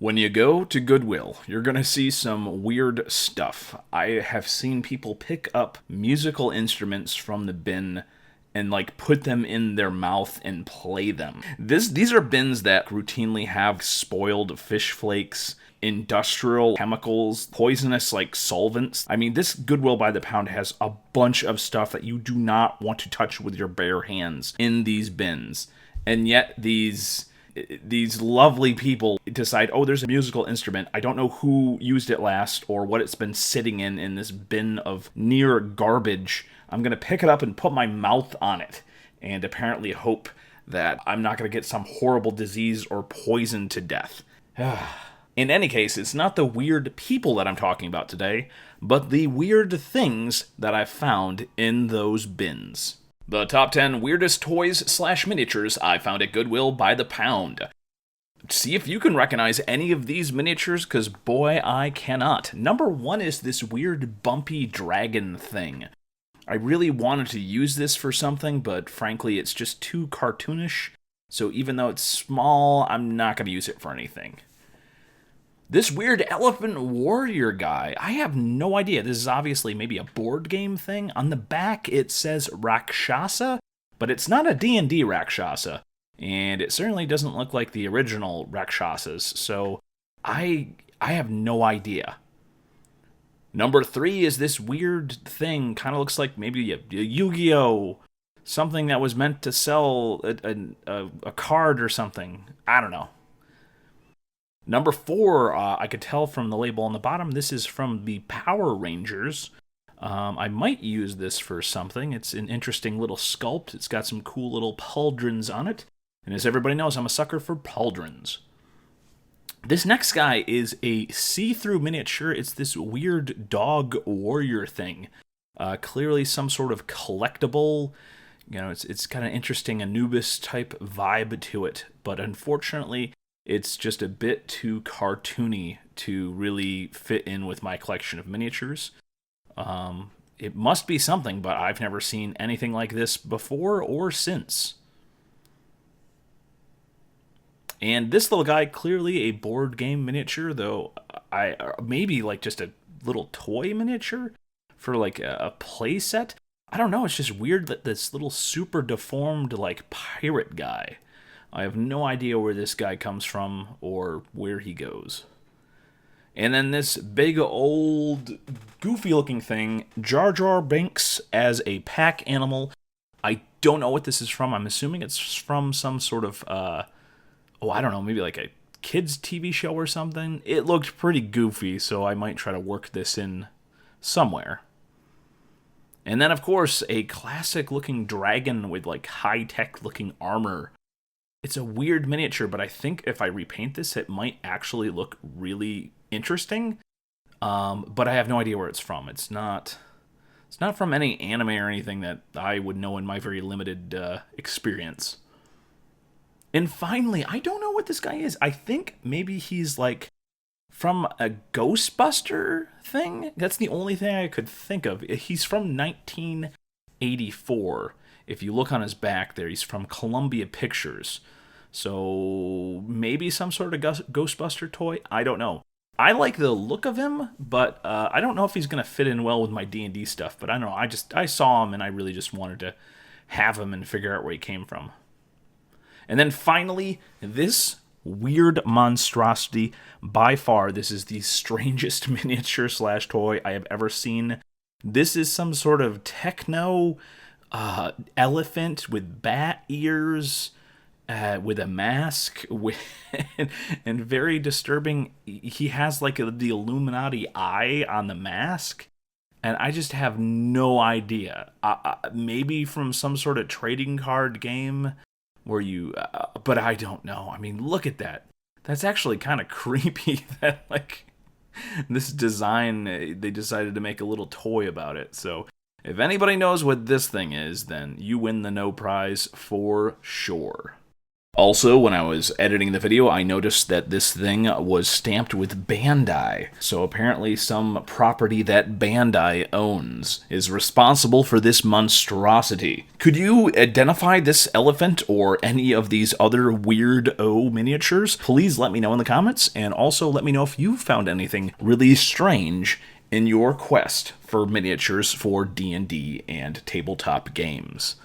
When you go to Goodwill, you're going to see some weird stuff. I have seen people pick up musical instruments from the bin and like put them in their mouth and play them. These are bins that routinely have spoiled fish flakes, industrial chemicals, poisonous like solvents. I mean, this Goodwill by the pound has a bunch of stuff that you do not want to touch with your bare hands in these bins. And yet these lovely people decide, oh, there's a musical instrument. I don't know who used it last or what it's been sitting in this bin of near garbage. I'm going to pick it up and put my mouth on it and apparently hope that I'm not going to get some horrible disease or poison to death. In any case, it's not the weird people that I'm talking about today, but the weird things that I've found in those bins. The top 10 weirdest toys/miniatures I found at Goodwill by the pound. See if you can recognize any of these miniatures, because boy, I cannot. Number 1 is this weird bumpy dragon thing. I really wanted to use this for something, but frankly, it's just too cartoonish, so even though it's small, I'm not going to use it for anything. This weird elephant warrior guy, I have no idea. This is obviously maybe a board game thing. On the back, it says Rakshasa, but it's not a D&D Rakshasa, and it certainly doesn't look like the original Rakshasas, so I have no idea. Number 3 is this weird thing, kind of looks like maybe a Yu-Gi-Oh! Something that was meant to sell a card or something. I don't know. Number 4, I could tell from the label on the bottom, this is from the Power Rangers. I might use this for something. It's an interesting little sculpt. It's got some cool little pauldrons on it. And as everybody knows, I'm a sucker for pauldrons. This next guy is a see-through miniature. It's this weird dog warrior thing. Clearly some sort of collectible. You know, it's kind of interesting Anubis-type vibe to it. But unfortunately, it's just a bit too cartoony to really fit in with my collection of miniatures. It must be something, but I've never seen anything like this before or since. And this little guy, clearly a board game miniature, though maybe like just a little toy miniature for like a play set. I don't know, it's just weird that this little super deformed like pirate guy. I have no idea where this guy comes from or where he goes. And then this big old goofy looking thing, Jar Jar Binks as a pack animal. I don't know what this is from. I'm assuming it's from some sort of, I don't know, maybe like a kids TV show or something. It looked pretty goofy, so I might try to work this in somewhere. And then, of course, a classic looking dragon with like high-tech looking armor. It's a weird miniature, but I think if I repaint this, it might actually look really interesting. But I have no idea where it's from. It's not from any anime or anything that I would know in my very limited experience. And finally, I don't know what this guy is. I think maybe he's like from a Ghostbuster thing. That's the only thing I could think of. He's from 1984. If you look on his back there, he's from Columbia Pictures. So maybe some sort of Ghostbuster toy? I don't know. I like the look of him, but I don't know if he's going to fit in well with my D&D stuff. But I don't know. I saw him and I really just wanted to have him and figure out where he came from. And then finally, this weird monstrosity. By far, this is the strangest miniature/toy I have ever seen. This is some sort of techno elephant with bat ears, with a mask, and very disturbing. He has like the Illuminati eye on the mask, and I just have no idea. Maybe from some sort of trading card game where you, but I don't know. I mean, look at that. That's actually kind of creepy that like this design, they decided to make a little toy about it. So if anybody knows what this thing is, then you win the no prize for sure. Also, when I was editing the video, I noticed that this thing was stamped with Bandai. So apparently some property that Bandai owns is responsible for this monstrosity. Could you identify this elephant or any of these other weird-o miniatures? Please let me know in the comments, and also let me know if you found anything really strange in your quest for miniatures for D&D and tabletop games.